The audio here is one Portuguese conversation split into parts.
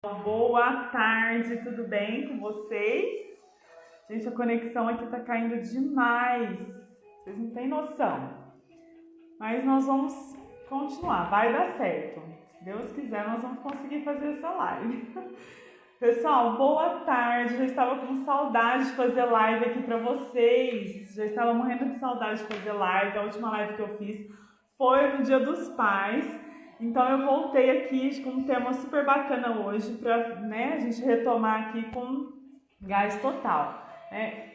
Boa tarde, tudo bem com vocês? Gente, a conexão aqui tá caindo demais. Vocês não têm noção. Mas nós vamos continuar, vai dar certo. Se Deus quiser, nós vamos conseguir fazer essa live. Pessoal, boa tarde. Já estava com saudade de fazer live aqui para vocês. Já estava morrendo de saudade de fazer live. A última live que eu fiz foi no Dia dos Pais. Então eu voltei aqui com um tema super bacana hoje para, a gente retomar aqui com gás total.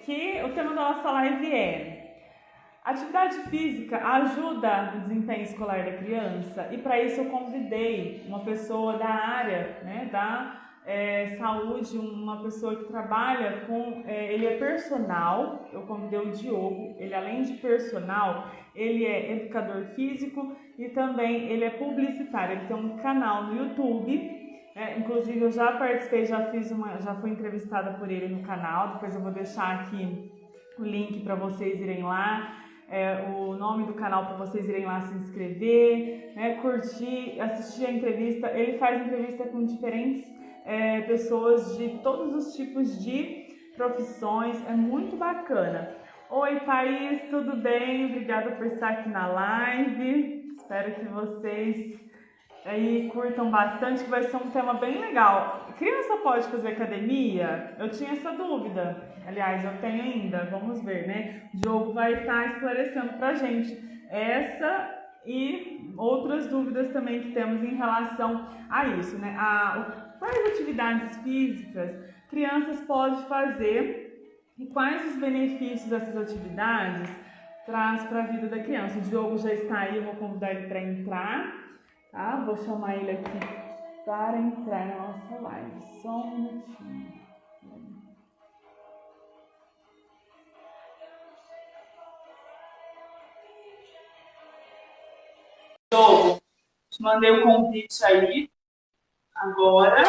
Que o tema da nossa live é: atividade física ajuda no desempenho escolar da criança? E para isso eu convidei uma pessoa da área, da saúde, uma pessoa que trabalha com, ele é personal. Eu convidei o Diogo. Ele, além de personal, ele é educador físico e também ele é publicitário. Ele tem um canal no YouTube. Inclusive eu já participei, já fui entrevistada por ele no canal. Depois eu vou deixar aqui o link para vocês irem lá. O nome do canal para vocês irem lá se inscrever, curtir, assistir a entrevista. Ele faz entrevista com diferentes pessoas de todos os tipos de profissões, é muito bacana. Oi, Thaís, tudo bem? Obrigada por estar aqui na live. Espero que vocês aí curtam bastante, que vai ser um tema bem legal. Criança pode fazer academia? Eu tinha essa dúvida. Aliás, eu tenho ainda. Vamos ver, né? O Diogo vai estar esclarecendo pra gente essa e outras dúvidas também que temos em relação a isso, né? Quais atividades físicas crianças podem fazer e quais os benefícios dessas atividades traz para a vida da criança. O Diogo já está aí, eu vou convidar ele para entrar, tá? Vou chamar ele aqui para entrar na nossa live. Só um minutinho. Diogo, te mandei o convite aí agora.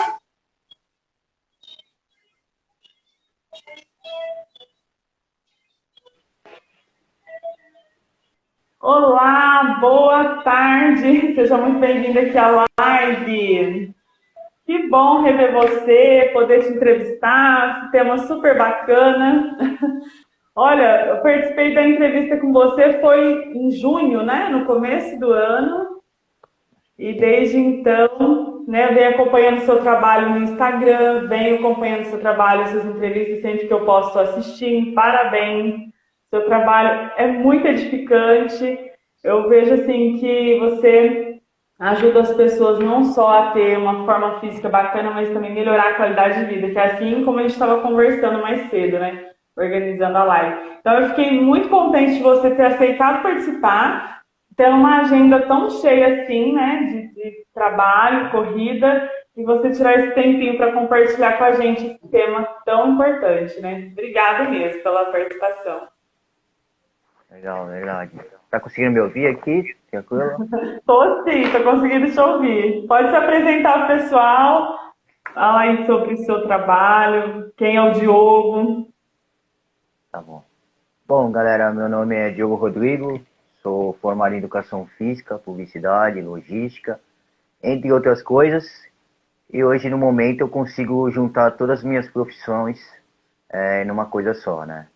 Olá, boa tarde. Seja muito bem-vindo aqui à live. Que bom rever você, poder te entrevistar, tema super bacana. Olha, eu participei da entrevista com você, foi em junho, né? No começo do ano. E desde então, eu venho acompanhando o seu trabalho no Instagram, venho acompanhando o seu trabalho, suas entrevistas, sempre que eu posso assistir. Parabéns! Seu trabalho é muito edificante. Eu vejo assim que você ajuda as pessoas não só a ter uma forma física bacana, mas também melhorar a qualidade de vida, que é assim como a gente estava conversando mais cedo, né? Organizando a live. Então eu fiquei muito contente de você ter aceitado participar, ter uma agenda tão cheia assim, né? De trabalho, corrida, e você tirar esse tempinho para compartilhar com a gente esse tema tão importante, né? Obrigada mesmo pela participação. Legal, verdade. Tá conseguindo me ouvir aqui? Tranquilo? Tô sim, tô conseguindo te ouvir. Pode se apresentar ao pessoal, falar aí sobre o seu trabalho, quem é o Diogo. Tá bom. Bom, galera, meu nome é Diogo Rodrigo, sou formado em Educação Física, Publicidade, Logística, entre outras coisas. E hoje, no momento, eu consigo juntar todas as minhas profissões numa coisa só, né?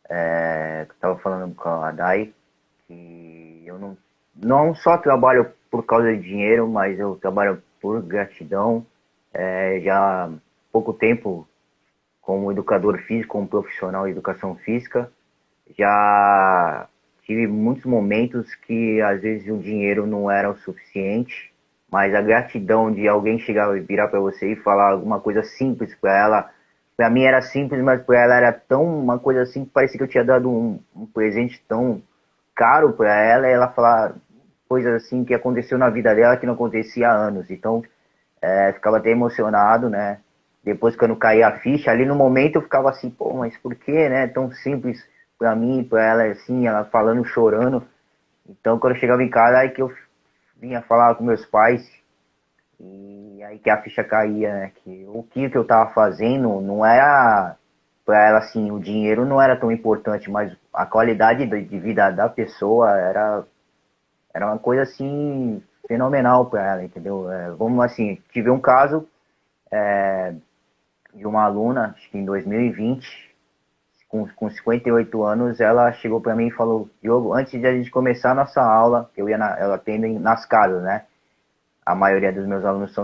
Eu tava falando com a Dai que eu não só trabalho por causa de dinheiro, mas eu trabalho por gratidão. Já há pouco tempo como educador físico, como profissional de educação física, já tive muitos momentos que às vezes o dinheiro não era o suficiente, mas a gratidão de alguém chegar e virar para você e falar alguma coisa simples para ela. Para mim era simples, mas para ela era tão uma coisa assim que parecia que eu tinha dado um presente tão caro para ela, e ela falar coisas assim que aconteceu na vida dela que não acontecia há anos. Então, ficava até emocionado, né? Depois, quando caía a ficha, ali no momento eu ficava assim, pô, mas por que, né? Tão simples para mim, para ela, assim, ela falando, chorando. Então, quando eu chegava em casa, aí que eu vinha falar com meus pais, e aí que a ficha caía, né? Que o que eu tava fazendo não era para ela, assim, o dinheiro não era tão importante, mas a qualidade de vida da pessoa era uma coisa, assim, fenomenal para ela, entendeu? Vamos assim, tive um caso de uma aluna, acho que em 2020, com 58 anos, ela chegou para mim e falou: Diogo, antes de a gente começar a nossa aula, ela atende nas casas, né? A maioria dos meus alunos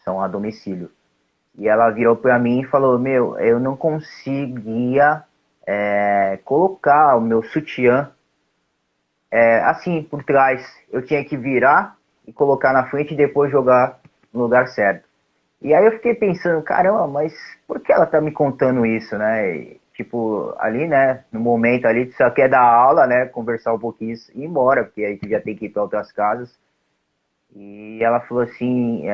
são a domicílio. E ela virou para mim e falou: meu, eu não conseguia colocar o meu sutiã assim, por trás. Eu tinha que virar e colocar na frente e depois jogar no lugar certo. E aí eu fiquei pensando, caramba, mas por que ela tá me contando isso, né? E, tipo, ali, né, no momento ali, tu só quer dar aula, né, conversar um pouquinho e ir embora, porque aí tu já tem que ir para outras casas. E ela falou assim,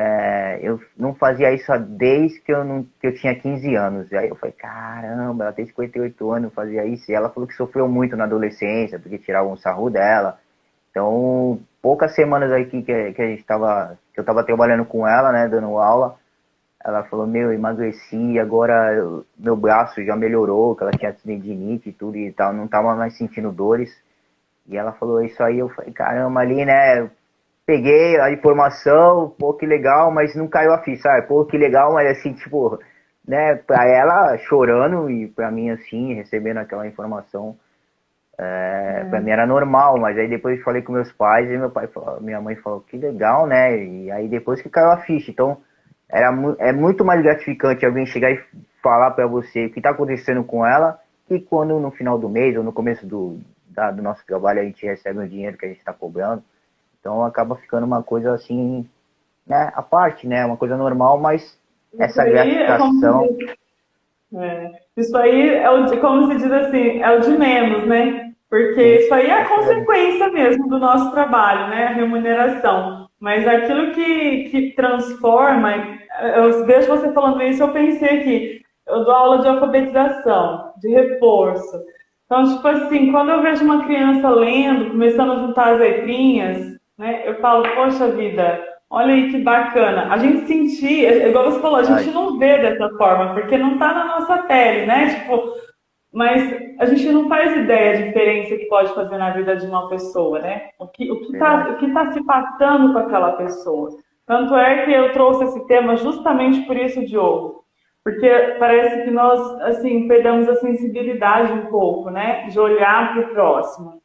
eu não fazia isso desde que que eu tinha 15 anos. E aí eu falei, caramba, ela tem 58 anos, fazia isso. E ela falou que sofreu muito na adolescência, porque tiravam um sarro dela. Então, poucas semanas aqui que eu tava trabalhando com ela, né, dando aula, ela falou, meu, emagreci, agora meu braço já melhorou, que ela tinha tendinite e tudo e tal, não tava mais sentindo dores. E ela falou isso aí, eu falei, caramba, ali, né, peguei a informação, pô, que legal, mas não caiu a ficha, sabe? Pô, que legal, mas assim, tipo, né, pra ela chorando e pra mim, assim, recebendo aquela informação, pra mim era normal, mas aí depois falei com meus pais e minha mãe falou, que legal, né? E aí depois que caiu a ficha, então é muito mais gratificante alguém chegar e falar pra você o que tá acontecendo com ela, que quando no final do mês ou no começo do nosso trabalho a gente recebe o dinheiro que a gente tá cobrando. Então acaba ficando uma coisa assim, né, à parte, né, uma coisa normal, mas Isso essa aí é como se gratificação, diz, isso aí é como se diz assim, é o de menos, né? Porque sim, isso aí é a isso aí, consequência mesmo do nosso trabalho, né? A remuneração. Mas aquilo que transforma, eu vejo você falando isso, eu pensei aqui, eu dou aula de alfabetização, de reforço. Então, tipo assim, quando eu vejo uma criança lendo, começando a juntar as letrinhas, né? Eu falo, poxa vida, olha aí que bacana. A gente sentir, igual você falou, a gente verdade, não vê dessa forma, porque não está na nossa pele, né? Tipo, mas a gente não faz ideia da diferença que pode fazer na vida de uma pessoa, né? verdade, O que tá se passando com aquela pessoa. Tanto é que eu trouxe esse tema justamente por isso, Diogo. Porque parece que nós, assim, perdemos a sensibilidade um pouco, né? De olhar para o próximo,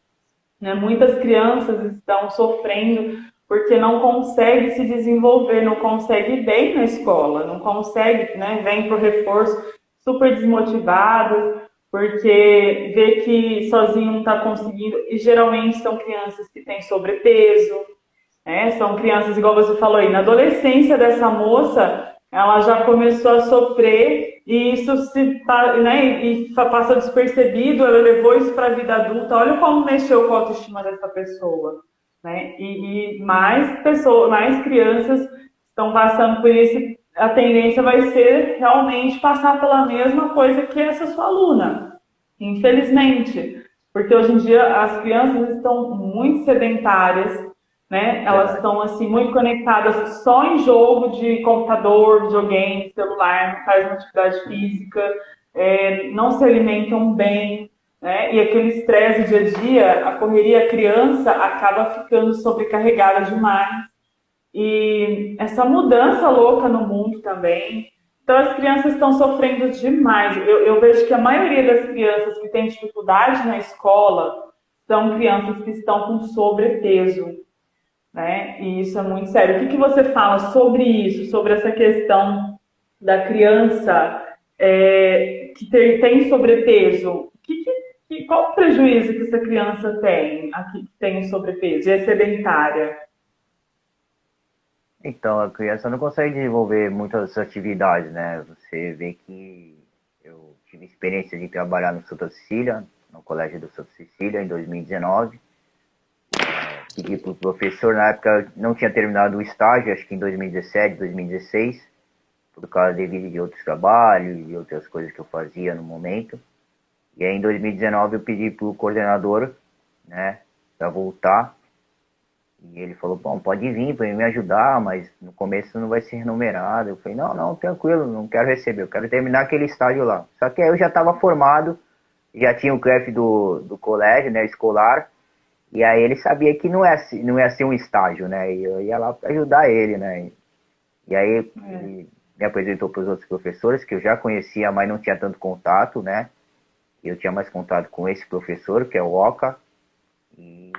né? Muitas crianças estão sofrendo porque não conseguem se desenvolver, não conseguem ir bem na escola, não conseguem, né? Vem para o reforço super desmotivadas, porque vê que sozinho não está conseguindo, e geralmente são crianças que têm sobrepeso, né? São crianças, igual você falou aí, na adolescência dessa moça, ela já começou a sofrer e isso né, e passa despercebido, ela levou isso para a vida adulta. Olha como mexeu com a autoestima dessa pessoa, né? E mais pessoas, mais crianças estão passando por isso. A tendência vai ser realmente passar pela mesma coisa que essa sua aluna, infelizmente, porque hoje em dia as crianças estão muito sedentárias, né? Elas verdade, estão assim muito conectadas só em jogo de computador, videogame, celular, não fazem atividade física, não se alimentam bem, né? E aquele estresse do dia a dia, a correria, a criança acaba ficando sobrecarregada demais. E essa mudança louca no mundo também. Então, as crianças estão sofrendo demais. Eu vejo que a maioria das crianças que têm dificuldade na escola são crianças que estão com sobrepeso, né? E isso é muito sério. O que você fala sobre isso, sobre essa questão da criança que tem sobrepeso? Qual o prejuízo que essa criança tem, aqui que tem sobrepeso e é sedentária? então a criança não consegue desenvolver muitas atividades, né, você vê que eu tive experiência de trabalhar no Santa Cecília, no Colégio do Santa Cecília, em 2019, pedi pro professor, na época eu não tinha terminado o estágio, acho que em 2017, 2016, por causa de outros trabalhos e outras coisas que eu fazia no momento. E aí em 2019 eu pedi pro coordenador, né, para voltar. E ele falou, bom, pode vir para me ajudar, mas no começo não vai ser remunerado. Eu falei, não, não, tranquilo, não quero receber, eu quero terminar aquele estágio lá. Só que aí eu já estava formado, já tinha o CREF do colégio, né, escolar, e aí ele sabia que não ia ser um estágio, né, e eu ia lá para ajudar ele, né. E aí ele me apresentou para os outros professores, que eu já conhecia, mas não tinha tanto contato, né? Eu tinha mais contato com esse professor, que é o Oca, e,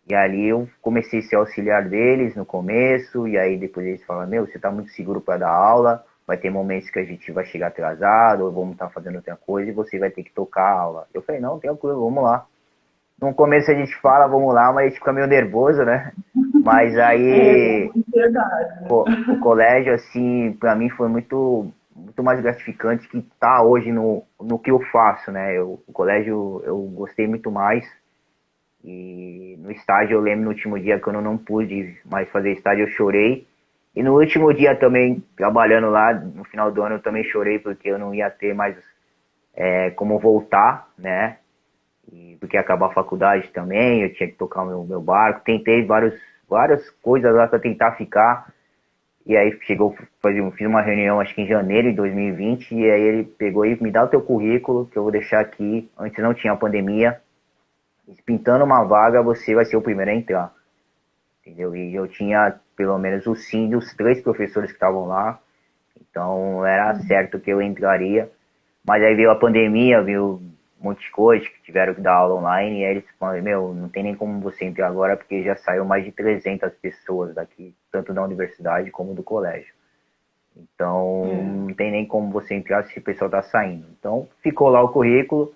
e ali eu comecei a ser auxiliar deles no começo, e aí depois eles falaram, meu, você está muito seguro para dar aula, vai ter momentos que a gente vai chegar atrasado, ou vamos estar fazendo outra coisa, e você vai ter que tocar a aula. Eu falei, não, tranquilo, vamos lá. No começo a gente fala, vamos lá, mas a gente fica meio nervoso, né? Mas É, aí ansiedade, né? o colégio, assim, para mim foi muito mais gratificante que tá hoje no que eu faço, né? O colégio eu gostei muito mais. E no estágio eu lembro no último dia que eu não pude mais fazer estágio, eu chorei. E no último dia também, trabalhando lá, no final do ano eu também chorei porque eu não ia ter mais como voltar, né? E porque ia acabar a faculdade também, eu tinha que tocar o meu barco. Tentei várias coisas lá para tentar ficar. E aí fiz uma reunião acho que em janeiro de 2020, e aí ele pegou e me dá o teu currículo, que eu vou deixar aqui. Antes não tinha pandemia. Pintando uma vaga, você vai ser o primeiro a entrar. Entendeu? E eu tinha pelo menos o sim dos 3 professores que estavam lá. Então era certo que eu entraria. Mas aí veio a pandemia, veio um monte de coisa que tiveram que dar aula online. E aí eles falaram, meu, não tem nem como você entrar agora, porque já saiu mais de 300 pessoas daqui, tanto da universidade como do colégio. Então É. não tem nem como você entrar se o pessoal tá saindo. Então ficou lá o currículo,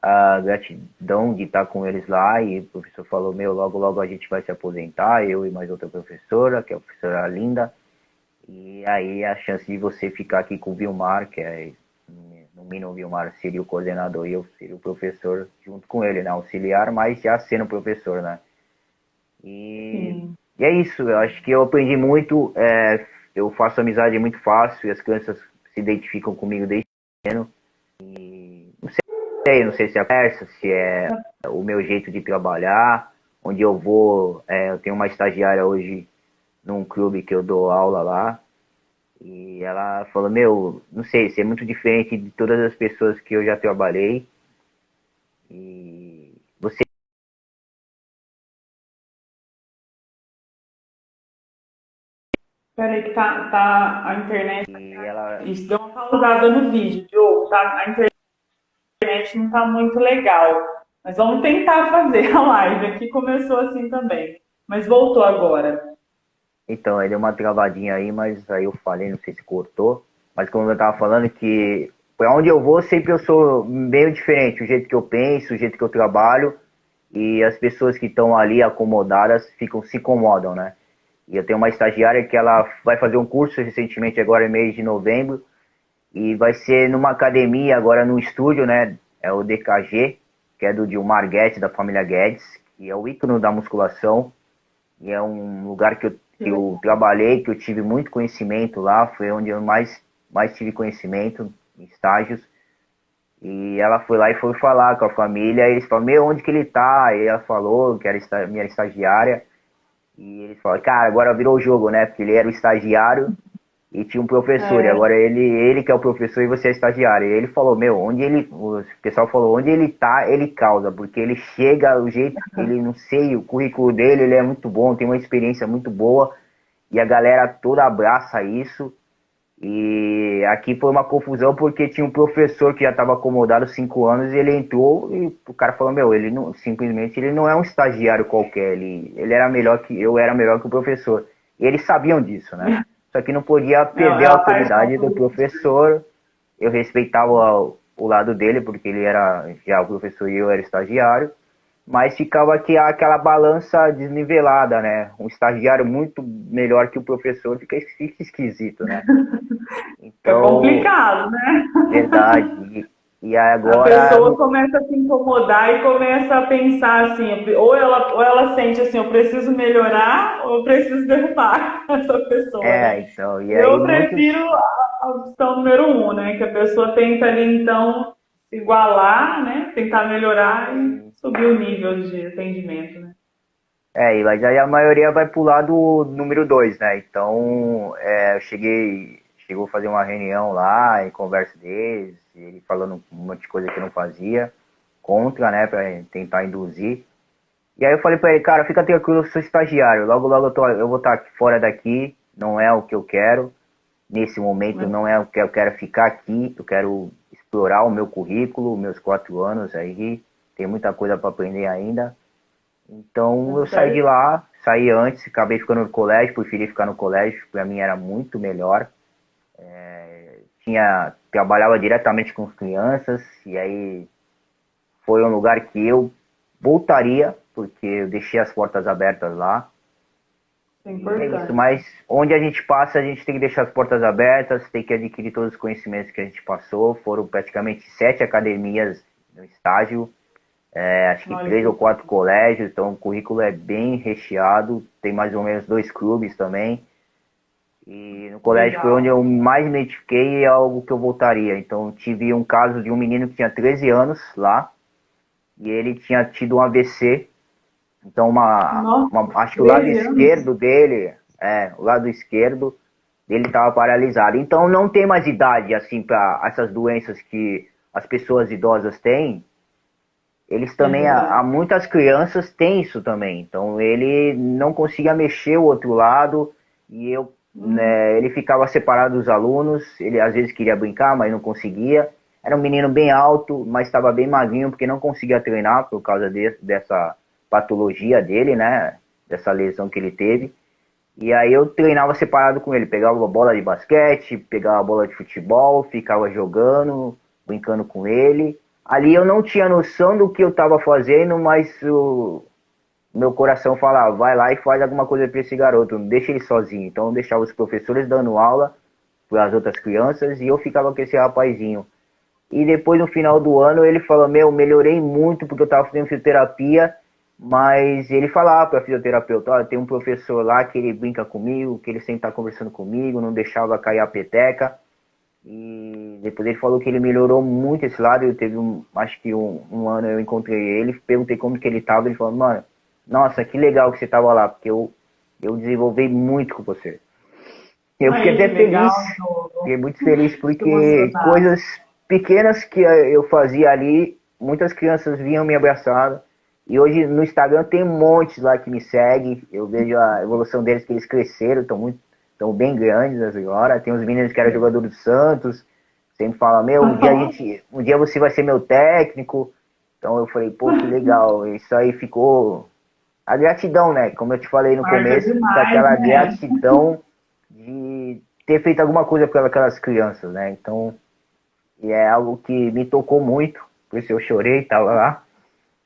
a gratidão de estar com eles lá, e o professor falou, meu, logo logo a gente vai se aposentar, eu e mais outra professora, que é a professora Linda, e aí a chance de você ficar aqui com o Vilmar, que é, no mínimo o Vilmar seria o coordenador e eu seria o professor junto com ele, né, auxiliar, mas já sendo professor, né. E, Sim. e é isso, eu acho que eu aprendi muito, eu faço amizade muito fácil, e as crianças se identificam comigo desde pequeno. Não sei se é a conversa, se é o meu jeito de trabalhar, onde eu vou, eu tenho uma estagiária hoje num clube que eu dou aula lá, e ela falou, meu, não sei, você é muito diferente de todas as pessoas que eu já trabalhei, e você, Peraí que tá a internet. e ela, Isso, deu uma pausada no vídeo, Diogo, tá? A internet não tá muito legal. Mas vamos tentar fazer a live. Aqui começou assim também. Mas voltou agora. então, aí deu uma travadinha aí, mas aí eu falei, não sei se cortou, mas como eu tava falando que pra onde eu vou, sempre eu sou meio diferente, o jeito que eu penso, o jeito que eu trabalho, e as pessoas que estão ali acomodadas se incomodam, né? E eu tenho uma estagiária que ela vai fazer um curso recentemente, agora em mês de novembro, e vai ser numa academia, agora no estúdio, né? É o DKG, que é do Dilmar Guedes, da família Guedes, que é o ícone da musculação, e é um lugar Que que eu legal. trabalhei, que eu tive muito conhecimento lá, foi onde eu mais tive conhecimento, em estágios. E ela foi lá e foi falar com a família, e eles falaram, meu, onde que ele tá? E ela falou que era minha estagiária, e eles falaram, cara, agora virou o jogo, né? Porque ele era o estagiário e tinha um professor, e É, agora ele que é o professor e você é estagiário. E ele falou, meu, o pessoal falou, onde ele tá, ele causa, porque ele chega, o jeito, ele não sei, o currículo dele, ele é muito bom, tem uma experiência muito boa, e a galera toda abraça isso. E aqui foi uma confusão porque tinha um professor que já estava acomodado 5 anos, e ele entrou e o cara falou, meu, ele não, simplesmente ele não é um estagiário qualquer, ele era melhor que eu, era melhor que o professor. E eles sabiam disso, né? Só que não podia perder a é a paixão autoridade do por professor. Eu respeitava o lado dele porque ele era já o professor e eu era estagiário, mas ficava aqui aquela balança desnivelada, né? Um estagiário muito melhor que o professor fica esquisito, né? fica Então, complicado, né? verdade. E A agora, pessoa começa a se incomodar e começa a pensar assim, ou ela sente assim, eu preciso melhorar ou eu preciso derrubar essa pessoa, né? então, e aí Eu muitos, prefiro a opção número um, né? Que a pessoa tenta ali então se igualar, né? Tentar melhorar e subir o nível de atendimento, né? mas aí a maioria vai pro lado número 2, né? Então, chegou a fazer uma reunião lá, em conversa deles, ele falando um monte de coisa que eu não fazia, contra, né, pra tentar induzir. E aí eu falei pra ele, cara, fica tranquilo, eu sou estagiário, logo logo eu vou estar fora daqui, não é o que eu quero, nesse momento não é o que eu quero ficar aqui, eu quero explorar o meu currículo, meus 4 anos aí, tem muita coisa para aprender ainda. Então eu saí de lá, saí antes, acabei ficando no colégio, preferi ficar no colégio, para mim era muito melhor. Trabalhava diretamente com crianças, e aí foi um lugar que eu voltaria, porque eu deixei as portas abertas lá. É E é isso, importante. mas onde a gente passa, a gente tem que deixar as portas abertas, tem que adquirir todos os conhecimentos que a gente passou. Foram praticamente 7 academias no estágio, acho que Olha 3 ou que 4 colégios, então o currículo é bem recheado, tem mais ou menos 2 clubes também. E no colégio foi onde legal. eu mais me identifiquei e é algo que eu voltaria. Então tive um caso de um menino que tinha 13 anos lá, e ele tinha tido um AVC. Então Nossa, acho que o lado 13 anos? esquerdo dele, o lado esquerdo dele estava paralisado. Então não tem mais idade assim para essas doenças que as pessoas idosas têm. Eles É também, há verdade. muitas crianças têm isso também. Então ele não conseguia mexer o outro lado e ele ficava separado dos alunos. Ele às vezes queria brincar, mas não conseguia. Era um menino bem alto, mas estava bem magrinho porque não conseguia treinar por causa dessa patologia dele, né? Dessa lesão que ele teve. E aí eu treinava separado com ele. Pegava a bola de basquete, pegava a bola de futebol, ficava jogando, brincando com ele. Ali eu não tinha noção do que eu estava fazendo, mas o meu coração falava, vai lá e faz alguma coisa para esse garoto, não deixa ele sozinho. Então eu deixava os professores dando aula para as outras crianças e eu ficava com esse rapazinho. E depois no final do ano ele falou, melhorei muito porque eu estava fazendo fisioterapia, mas ele falava para a fisioterapeuta, olha, tem um professor lá que ele brinca comigo, que ele sempre está conversando comigo, não deixava cair a peteca. E depois ele falou que ele melhorou muito esse lado. Eu teve acho que um ano eu encontrei ele, perguntei como que ele tava, ele falou, mano, nossa, que legal que você tava lá, porque eu desenvolvi muito com você. Eu fiquei Aí, até que feliz, legal, Diogo. fiquei muito feliz Fico porque emocionada. coisas pequenas que eu fazia ali, muitas crianças vinham me abraçar. E hoje no Instagram tem um monte lá que me segue, eu vejo a evolução deles, que eles cresceram, estão bem grandes agora. Tem uns meninos que eram jogadores do Santos, sempre fala, um dia você vai ser meu técnico. Então eu falei, pô, que legal, isso aí ficou a gratidão, né? Como eu te falei no Marca começo, fica demais, aquela né? gratidão de ter feito alguma coisa para aquelas crianças, né? Então, e é algo que me tocou muito, por isso eu chorei, tava lá.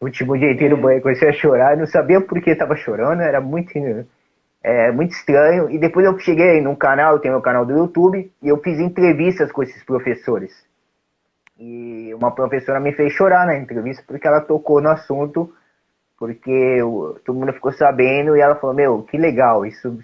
O último dia inteiro no É, banho, comecei a chorar, eu não sabia por que estava chorando, era muito estranho. E depois eu cheguei num canal, eu tenho meu canal do YouTube, e eu fiz entrevistas com esses professores. E uma professora me fez chorar na entrevista porque ela tocou no assunto, porque todo mundo ficou sabendo e ela falou, que legal, isso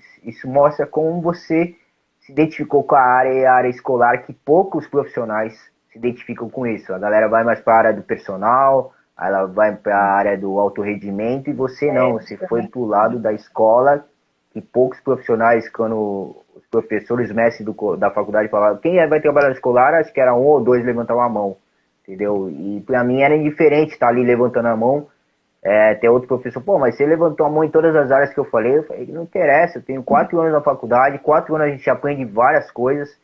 mostra como você se identificou com a área escolar, que poucos profissionais se identificam com isso. A galera vai mais para a área do personal, ela vai para a área do alto rendimento e você não, você ética, foi né? para o lado da escola, que poucos profissionais, quando os professores mestres da faculdade falavam, quem vai trabalhar na escolar, acho que era um ou dois levantavam a mão, entendeu? E para mim era indiferente estar ali levantando a mão. Tem outro professor, pô, mas você levantou a mão em todas as áreas que eu falei, não interessa, eu tenho 4 anos na faculdade, 4 anos a gente aprende várias coisas,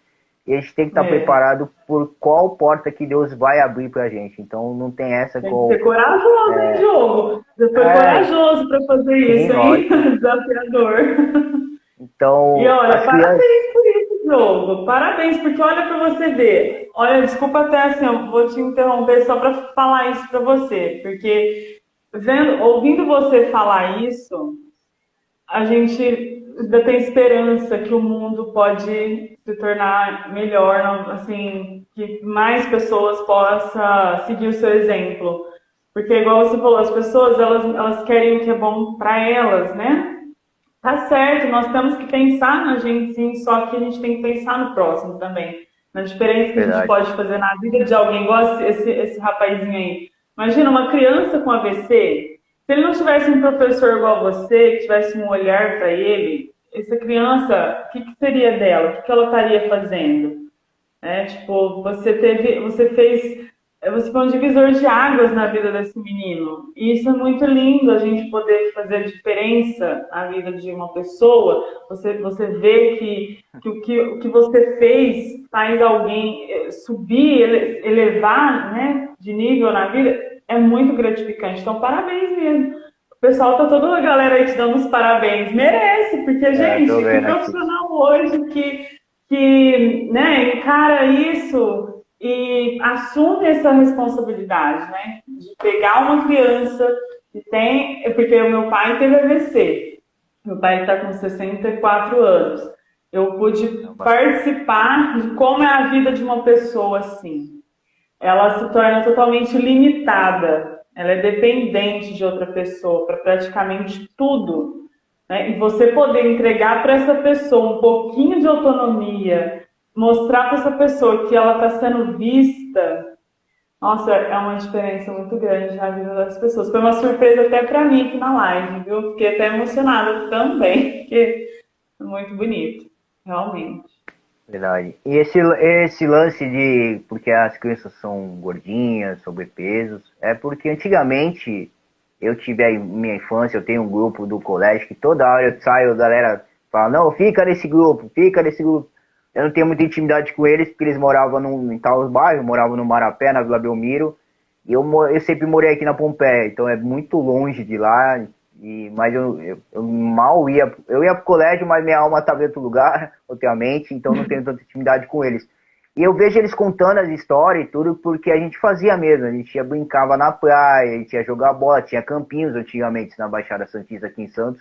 e a gente tem que estar É, preparado por qual porta que Deus vai abrir pra gente. Então não tem essa tem que ser corajoso, hein, é, Diogo? Você foi é, corajoso para fazer sim, isso, hein? lógico. Desafiador. E Então, olha, as crianças, parabéns por isso, Diogo. Parabéns, porque olha para você ver. Olha, desculpa até assim, eu vou te interromper só para falar isso para você, porque ouvindo você falar isso, a gente ainda tem esperança que o mundo pode se tornar melhor, assim, que mais pessoas possam seguir o seu exemplo. Porque, igual você falou, as pessoas, elas querem o que é bom para elas, né? Tá certo, nós temos que pensar na gente sim, só que a gente tem que pensar no próximo também. Na diferença que a gente verdade, pode fazer na vida de alguém, igual esse rapazinho aí. Imagina uma criança com AVC, se ele não tivesse um professor igual você, que tivesse um olhar para ele, essa criança, o que seria dela? O que ela estaria fazendo? Tipo, você fez você foi um divisor de águas na vida desse menino. E isso é muito lindo, a gente poder fazer diferença na vida de uma pessoa. Você vê o que você fez faz alguém subir, elevar, né, de nível na vida, é muito gratificante. Então, parabéns mesmo. O pessoal tá toda a galera aí te dando os parabéns. Merece, porque, Tô gente, que vendo aqui. profissional hoje né, encara isso e assume essa responsabilidade, né? De pegar uma criança que tem. Porque o meu pai teve AVC. Meu pai está com 64 anos. Eu pude participar de como é a vida de uma pessoa assim. Ela se torna totalmente limitada. Ela é dependente de outra pessoa para praticamente tudo, né? E você poder entregar para essa pessoa um pouquinho de autonomia, mostrar para essa pessoa que ela está sendo vista, nossa, é uma diferença muito grande na vida das pessoas. Foi uma surpresa até para mim aqui na live, viu? Fiquei até emocionada também, porque é muito bonito, realmente. Verdade. E esse lance de porque as crianças são gordinhas, sobrepesos, é porque antigamente eu tive a minha infância, eu tenho um grupo do colégio que toda hora eu saio, a galera fala, não, fica nesse grupo, fica nesse grupo. Eu não tenho muita intimidade com eles, porque eles moravam em tal bairro, moravam no Marapé, na Vila Belmiro, e eu sempre morei aqui na Pompeia, então é muito longe de lá, mas eu mal ia. Eu ia pro colégio, mas minha alma estava em outro lugar, ultimamente, então não tenho tanta intimidade com eles. E eu vejo eles contando as histórias e tudo, porque a gente fazia mesmo. A gente brincava na praia, a gente ia jogar bola, tinha campinhos antigamente na Baixada Santista aqui em Santos.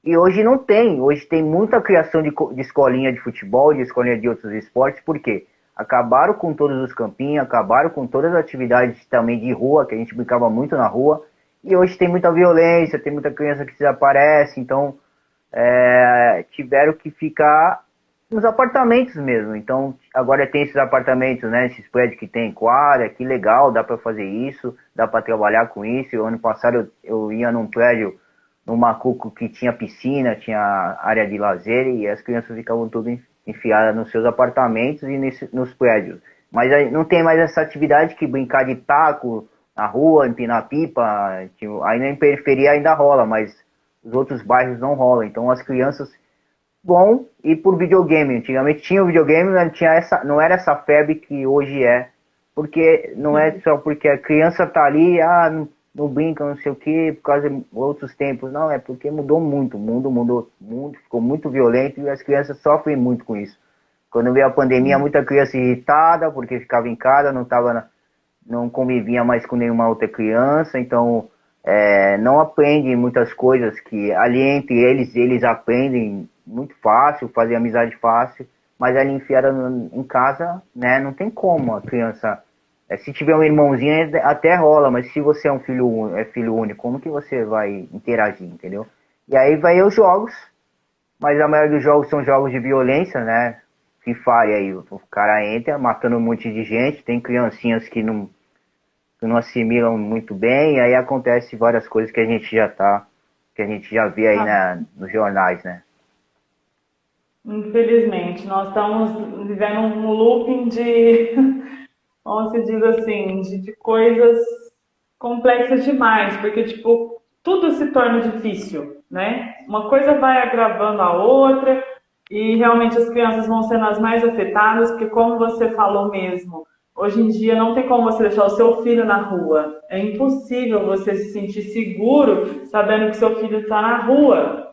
E hoje não tem. Hoje tem muita criação de escolinha de futebol, de escolinha de outros esportes, por quê? Acabaram com todos os campinhos, acabaram com todas as atividades também de rua, que a gente brincava muito na rua. E hoje tem muita violência, tem muita criança que desaparece, então tiveram que ficar nos apartamentos mesmo. Então agora tem esses apartamentos, né? Esses prédios que tem quadra, que legal, dá para fazer isso, dá para trabalhar com isso. O ano passado eu ia num prédio, no Macuco, que tinha piscina, tinha área de lazer e as crianças ficavam tudo enfiadas nos seus apartamentos e nos prédios. Mas aí não tem mais essa atividade que brincar de taco na rua, empinar pipa, aí na periferia ainda rola, mas os outros bairros não rolam. Então as crianças vão ir por videogame. Antigamente tinha o videogame, mas não era essa febre que hoje é. Porque não é só porque a criança tá ali, não brinca, não sei o que, por causa de outros tempos. Não, é porque mudou muito. O mundo mudou muito, ficou muito violento e as crianças sofrem muito com isso. Quando veio a pandemia, muita criança irritada porque ficava em casa, não convivia mais com nenhuma outra criança, então não aprende muitas coisas que ali entre eles aprendem muito fácil, fazem amizade fácil, mas ali enfiada em casa, né, não tem como a criança. Se tiver um irmãozinho até rola, mas se você é filho único, como que você vai interagir, entendeu? E aí vai os jogos, mas a maioria dos jogos são jogos de violência, né? Free Fire aí, o cara entra matando um monte de gente, tem criancinhas que não assimilam muito bem, e aí acontece várias coisas que a gente já vê aí nos jornais, né? Infelizmente, nós estamos vivendo um looping como se diz assim, de coisas complexas demais, porque, tipo, tudo se torna difícil, né? Uma coisa vai agravando a outra, e realmente as crianças vão sendo as mais afetadas, porque como você falou mesmo, hoje em dia não tem como você deixar o seu filho na rua. É impossível você se sentir seguro sabendo que seu filho está na rua,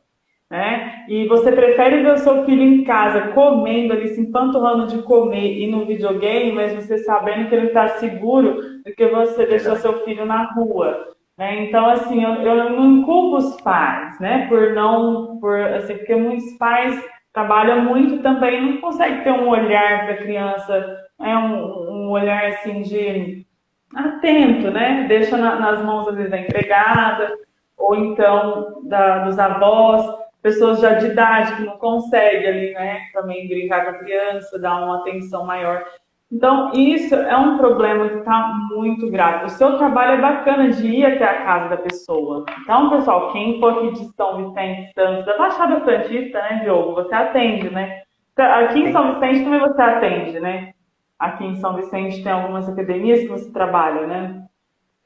né? E você prefere ver o seu filho em casa comendo ali, se empanturrando de comer e no videogame, mas você sabendo que ele está seguro do que você deixar seu filho na rua, né? Então, assim, eu não culpo os pais, né? Porque muitos pais trabalham muito também, não conseguem ter um olhar para a criança, um olhar assim de atento, né? Deixa nas mãos às vezes da empregada ou então dos avós, pessoas já de idade que não conseguem ali, né? Também brincar com a criança, dar uma atenção maior. Então, isso é um problema que está muito grave. O seu trabalho é bacana de ir até a casa da pessoa. Então, pessoal, quem for aqui de São Vicente, Santos, da Baixada Santista, né, Diogo? Você atende, né? Aqui em São Vicente também você atende, né? aqui em São Vicente tem algumas academias que você trabalha, né?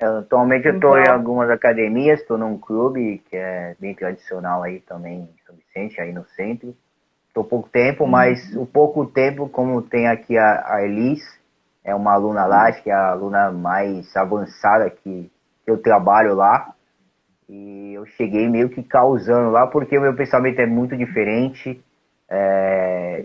Atualmente eu estou em Então, algumas academias, estou num clube que é bem tradicional aí também em São Vicente, aí no centro. Estou pouco tempo, mas o pouco tempo, como tem aqui a Elis, é uma aluna lá, acho que é a aluna mais avançada que eu trabalho lá. E eu cheguei meio que causando lá, porque o meu pensamento é muito diferente.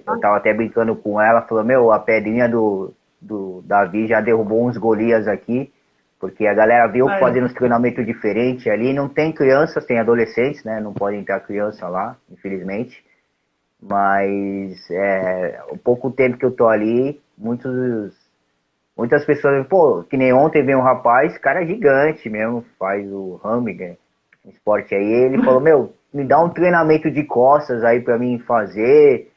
Eu tava até brincando com ela, falou, meu, a pedrinha do Davi já derrubou uns Golias aqui, porque a galera viu aí, fazendo os treinamentos diferentes ali. Não tem crianças, tem adolescentes, né? Não pode entrar criança lá, infelizmente. Mas o pouco tempo que eu tô ali, muitas pessoas, pô, que nem ontem veio um rapaz, cara gigante mesmo, faz o hamburger, um esporte aí, ele falou, meu, me dá um treinamento de costas aí pra mim fazer,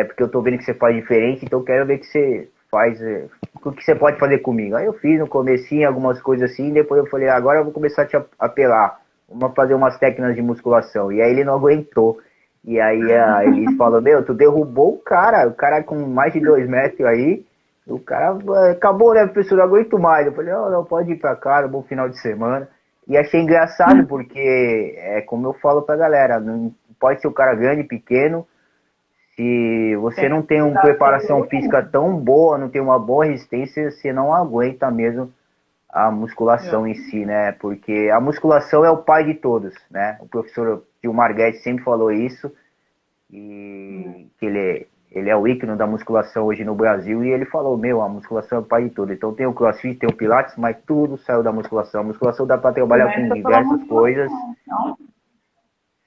porque eu tô vendo que você faz diferente, então eu quero ver que você faz, o que você pode fazer comigo. Aí eu fiz no comecinho algumas coisas assim, depois eu falei, agora eu vou começar a te apelar, vamos fazer umas técnicas de musculação. E aí ele não aguentou. E aí a Elis falou, meu, tu derrubou o cara com mais de 2 metros aí, o cara acabou, né, professor, não aguento mais. Eu falei, oh, não, pode ir pra casa, bom final de semana. E achei engraçado, porque é como eu falo pra galera, não pode ser o cara grande, pequeno, se você tem não que tem uma dar para preparação todo física mundo. tão boa, não tem uma boa resistência, você não aguenta mesmo a musculação em É. si, né? Porque a musculação é o pai de todos, né? O professor Gilmar Guedes sempre falou isso, e que ele é o ícone da musculação hoje no Brasil, e ele falou, meu, a musculação é o pai de tudo. Então tem o CrossFit, tem o Pilates, mas tudo saiu da musculação. A musculação dá para trabalhar com Começa pela diversas coisas. musculação. Então,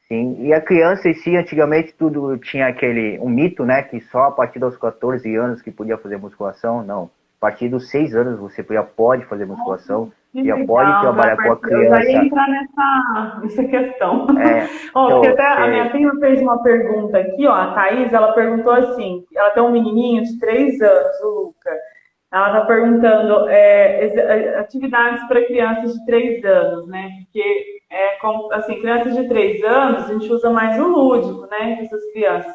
Sim, e a criança em si, antigamente tudo tinha um mito, né, que só a partir dos 14 anos que podia fazer musculação, não. A partir dos 6 anos você já pode fazer musculação, que já pode legal, trabalhar com a eu já ia criança. entrar nessa questão. Ó, porque Então, até a minha prima fez uma pergunta aqui, ó, a Thaís, ela perguntou assim, ela tem um menininho de 3 anos, o Luca. Ela está perguntando atividades para crianças de 3 anos, né? Porque, assim, crianças de 3 anos, a gente usa mais o lúdico, né, com essas crianças.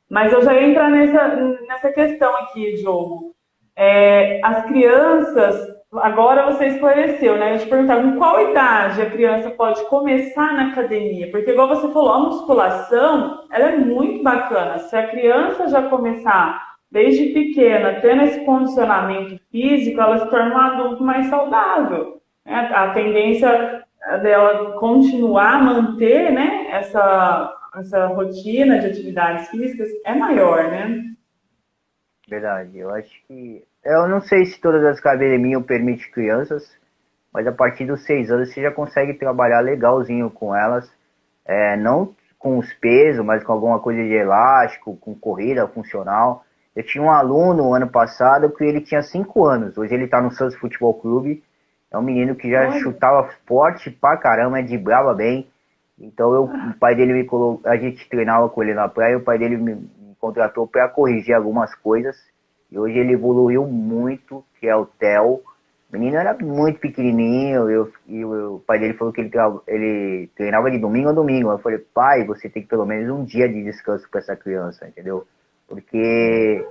Mas eu já ia entrar nessa questão aqui, Diogo. As crianças, agora você esclareceu, né? Eu te perguntava com qual idade a criança pode começar na academia, porque igual você falou, a musculação, ela é muito bacana. Se a criança já começar desde pequena, tendo esse condicionamento físico, ela se torna um adulto mais saudável, né? A tendência dela continuar, manter, né, essa rotina de atividades físicas é maior, né? verdade, eu acho que... Eu não sei se todas as academias permitem crianças, mas a partir dos 6 anos você já consegue trabalhar legalzinho com elas. Não com os pesos, mas com alguma coisa de elástico, com corrida funcional. Eu tinha um aluno ano passado que ele tinha 5 anos. Hoje ele está no Santos Futebol Clube. É um menino que já Olha, chutava forte pra caramba, driblava bem. Então o pai dele me colocou, a gente treinava com ele na praia, o pai dele me contratou para corrigir algumas coisas. E hoje ele evoluiu muito, que é o Theo. O menino era muito pequenininho, e o pai dele falou que ele treinava de domingo a domingo. Eu falei, pai, você tem que pelo menos um dia de descanso para essa criança, entendeu? Porque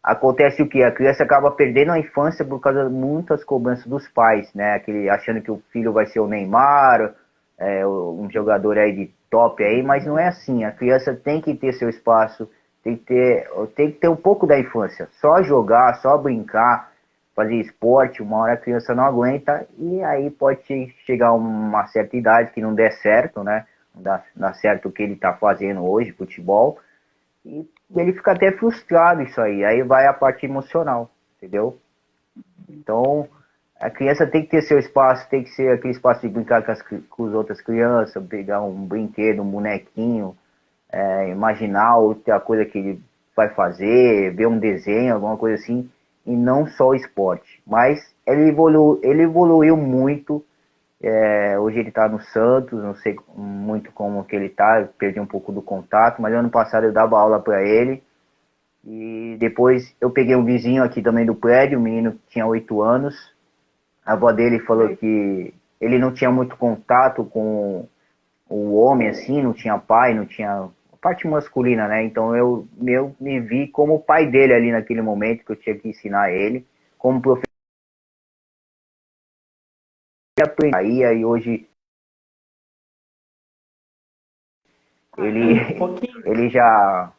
acontece o que? A criança acaba perdendo a infância por causa de muitas cobranças dos pais, né? Achando que o filho vai ser o Neymar, um jogador aí de top aí, mas não é assim. A criança tem que ter seu espaço, tem que ter um pouco da infância. Só jogar, só brincar, fazer esporte, uma hora a criança não aguenta e aí pode chegar uma certa idade que não der certo, né? Não dá certo o que ele está fazendo hoje, futebol, e ele fica até frustrado isso aí. Aí vai a parte emocional, entendeu? Então, a criança tem que ter seu espaço, tem que ser aquele espaço de brincar com as outras crianças, pegar um brinquedo, um bonequinho, imaginar outra coisa que ele vai fazer, ver um desenho, alguma coisa assim, e não só o esporte. Mas ele evoluiu muito. Hoje ele está no Santos, não sei muito como que ele está, perdi um pouco do contato, mas ano passado eu dava aula para ele. E depois eu peguei um vizinho aqui também do prédio, um menino que tinha 8 anos. A avó dele falou que ele não tinha muito contato com o homem, assim, não tinha pai, não tinha parte masculina, né? Então eu me vi como o pai dele ali naquele momento que eu tinha que ensinar ele, como professor aí, aí hoje Um ele pouquinho. ele já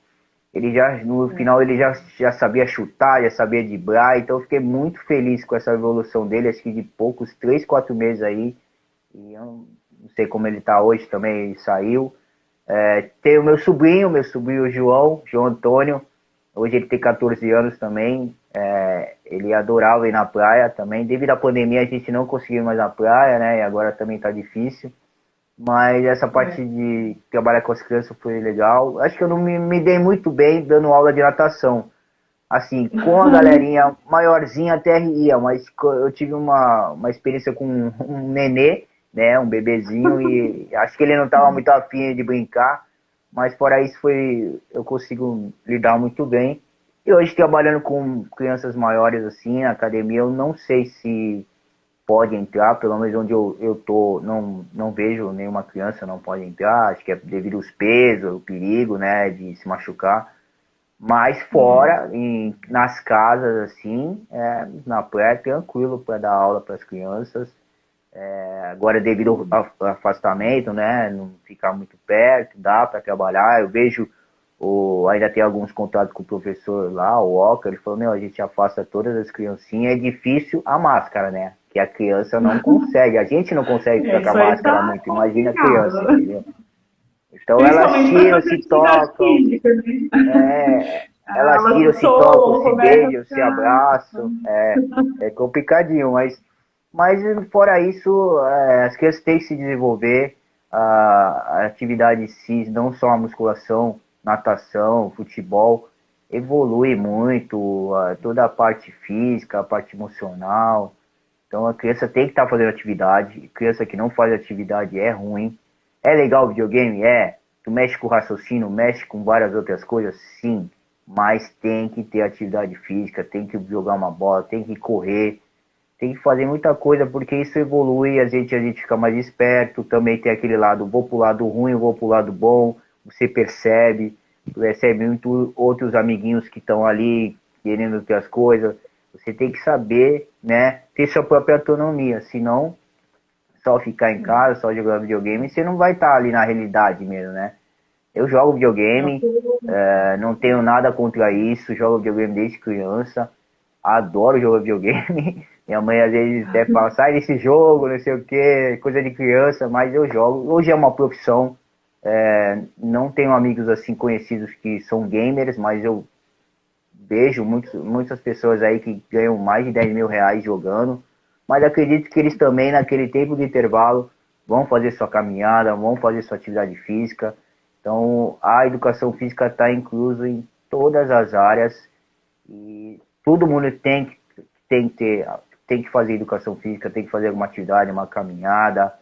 no final ele já sabia chutar, já sabia driblar, então eu fiquei muito feliz com essa evolução dele, acho que de poucos 3, 4 meses aí, e eu não sei como ele tá hoje também, ele saiu. Tem o meu sobrinho João Antônio, hoje ele tem 14 anos também, ele adorava ir na praia também, devido à pandemia a gente não conseguiu mais na praia, né, e agora também tá difícil, mas essa parte de trabalhar com as crianças foi legal. Acho que eu não me dei muito bem dando aula de natação. Assim, com a galerinha maiorzinha até ia, mas eu tive uma experiência com um nenê, né, um bebezinho, e acho que ele não estava muito afim de brincar, mas fora isso eu consigo lidar muito bem. E hoje trabalhando com crianças maiores assim, na academia, eu não sei se pode entrar, pelo menos onde eu tô, não vejo nenhuma criança não pode entrar, acho que é devido aos pesos, o perigo, né, de se machucar. Mas fora, nas casas, assim, na praia, tranquilo para dar aula para as crianças. Agora, devido ao afastamento, né, não ficar muito perto, dá para trabalhar. Eu vejo, ainda tem alguns contatos com o professor lá, o Oca, ele falou, meu, a gente afasta todas as criancinhas, é difícil a máscara, né? Que a criança não consegue, a gente não consegue ficar com a Isso aí máscara tá muito, imagina a criança, complicado. entendeu? Então elas Principalmente para tiram, fazer se atividade tocam, física, né? elas tiram, Elas se tocam, soam, se começam a beijam, se ficar. abraçam, é complicadinho, mas fora isso, as crianças têm que se desenvolver, a atividade em si, não só a musculação, natação, futebol, evolui muito, toda a parte física, a parte emocional. Então a criança tem que estar fazendo atividade, criança que não faz atividade é ruim. É legal o videogame? É. Tu mexe com o raciocínio, mexe com várias outras coisas? Sim. Mas tem que ter atividade física, tem que jogar uma bola, tem que correr, tem que fazer muita coisa, porque isso evolui, a gente fica mais esperto, também tem aquele lado, vou pro lado ruim, vou pro lado bom, você percebe muito outros amiguinhos que estão ali querendo ter as coisas, você tem que saber, né, ter sua própria autonomia, senão só ficar em casa, só jogar videogame, você não vai estar ali na realidade mesmo, né? Eu jogo videogame, não tenho nada contra isso, jogo videogame desde criança, adoro jogar videogame. Minha mãe às vezes até fala, sai desse jogo, não sei o que, coisa de criança, mas eu jogo. Hoje é uma profissão, não tenho amigos assim conhecidos que são gamers, mas eu vejo muitas pessoas aí que ganham mais de 10 mil reais jogando, mas acredito que eles também, naquele tempo de intervalo, vão fazer sua caminhada, vão fazer sua atividade física. Então, a educação física está inclusa em todas as áreas e todo mundo tem que fazer educação física, tem que fazer alguma atividade, uma caminhada.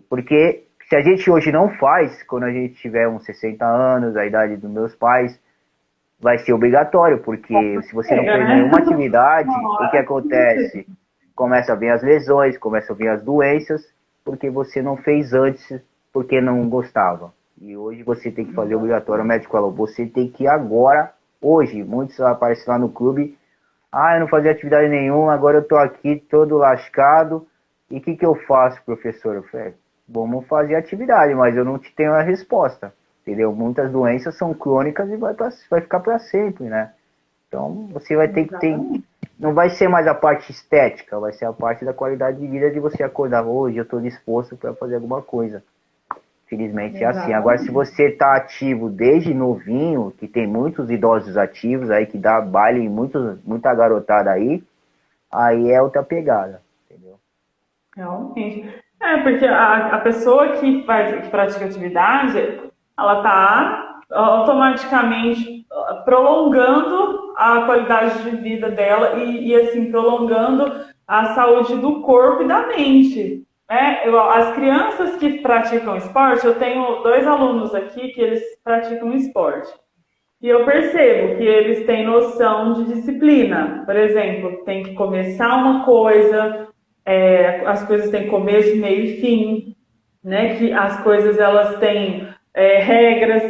Porque se a gente hoje não faz, quando a gente tiver uns 60 anos, a idade dos meus pais, vai ser obrigatório, porque se você não Chega, fez né? nenhuma atividade, Uma o que hora tem que ser. acontece? Começa a vir as lesões, começa a vir as doenças, porque você não fez antes, porque não gostava. E hoje você tem que fazer obrigatório. O médico falou, você tem que ir agora, hoje. Muitos aparecem lá no clube, eu não fazia atividade nenhuma, agora eu tô aqui todo lascado. E o que eu faço, professor? Eu falei, vamos fazer atividade, mas eu não te tenho a resposta. Entendeu? Muitas doenças são crônicas e vai ficar para sempre, né? Então você vai ter que ter. Exatamente. Não vai ser mais a parte estética, vai ser a parte da qualidade de vida de você acordar hoje, eu estou disposto para fazer alguma coisa. Felizmente é assim. Agora, se Exatamente. você está ativo desde novinho, que tem muitos idosos ativos aí, que dá baile em muita garotada aí é outra pegada, entendeu? Realmente. Porque a pessoa que pratica atividade, ela está automaticamente prolongando a qualidade de vida dela e assim, prolongando a saúde do corpo e da mente. As crianças que praticam esporte, eu tenho dois alunos aqui que eles praticam esporte. E eu percebo que eles têm noção de disciplina. Por exemplo, tem que começar uma coisa, as coisas têm começo, meio e fim, né? Que as coisas elas têm regras,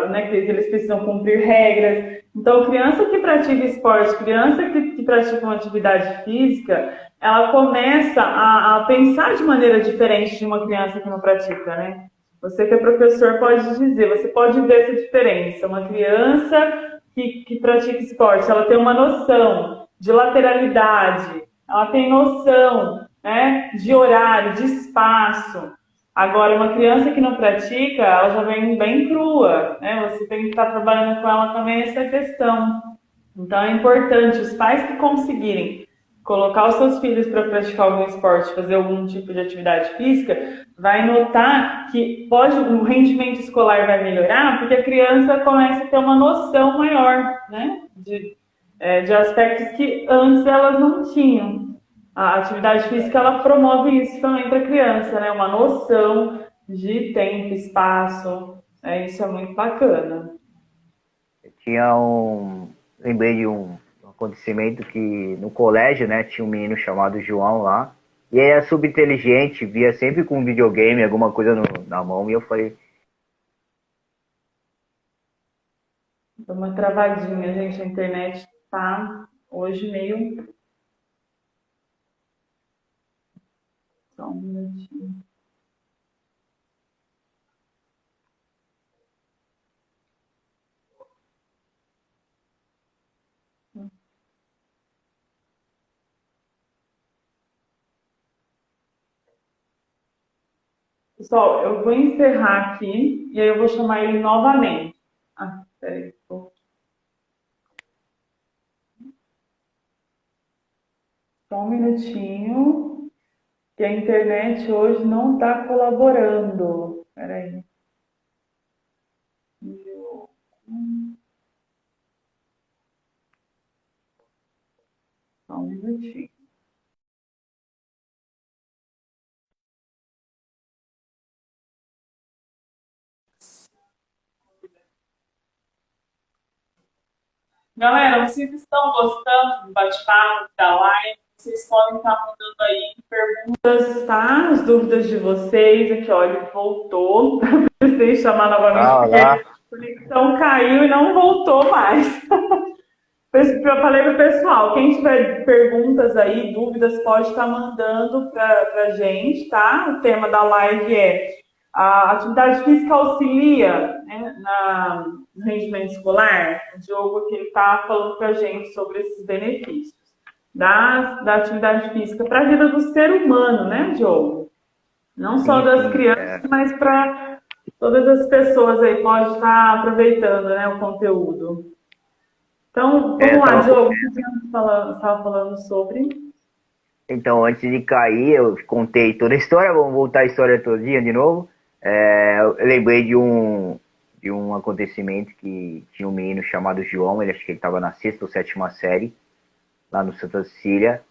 né, que eles precisam cumprir regras. Então, criança que pratica esporte, criança que pratica uma atividade física, ela começa a pensar de maneira diferente de uma criança que não pratica, né? Você que é professor pode dizer, você pode ver essa diferença. Uma criança que pratica esporte, ela tem uma noção de lateralidade, ela tem noção, né, de horário, de espaço. Agora, uma criança que não pratica, ela já vem bem crua, né? Você tem que estar trabalhando com ela também essa questão. Então, é importante os pais que conseguirem colocar os seus filhos para praticar algum esporte, fazer algum tipo de atividade física, vai notar que o rendimento escolar vai melhorar, porque a criança começa a ter uma noção maior, né? De aspectos que antes elas não tinham. A atividade física ela promove isso também para a criança, né? Uma noção de tempo, espaço. Isso é muito bacana. Tinha um. Lembrei de um acontecimento que no colégio, né, tinha um menino chamado João lá. E ele era subinteligente, via sempre com um videogame, alguma coisa na mão, e eu falei, Dá uma travadinha, gente. A internet tá hoje meio. Só um minutinho. Pessoal, eu vou encerrar aqui e aí eu vou chamar ele novamente. Ah, peraí. Só um minutinho, que a internet hoje não está colaborando. Peraí. Só um minutinho. Galera, vocês estão gostando do bate-papo, da live? Vocês podem estar mandando aí perguntas, tá? As dúvidas de vocês. Aqui, olha, voltou. Precisei chamar novamente porque lá. a conexão caiu e não voltou mais. Eu falei para o pessoal, quem tiver perguntas aí, dúvidas, pode estar mandando para a gente, tá? O tema da live é a atividade física auxilia, né, no rendimento escolar. O Diogo que ele está falando para a gente sobre esses benefícios da atividade física para a vida do ser humano, né, Diogo? Não só Sim, das sim. crianças, mas para todas as pessoas aí, pode estar aproveitando, né, o conteúdo. Então, vamos Eu lá, tava Diogo, o que você estava falando sobre? Então, antes de cair, eu contei toda a história, vamos voltar a história todinha de novo. Eu lembrei de um acontecimento que tinha um menino chamado João, ele acho que ele estava na sexta ou sétima série, lá no Santa Cecília,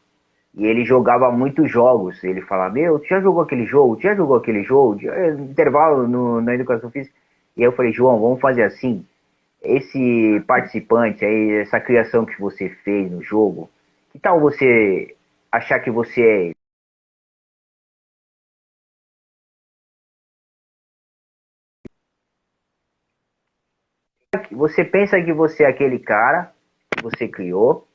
e ele jogava muitos jogos. Ele falava, meu, tu já jogou aquele jogo? Tu já jogou aquele jogo? Intervalo na educação física. E aí eu falei, João, vamos fazer assim, esse participante aí, essa criação que você fez no jogo, que tal você achar que você você pensa que você é aquele cara que você criou,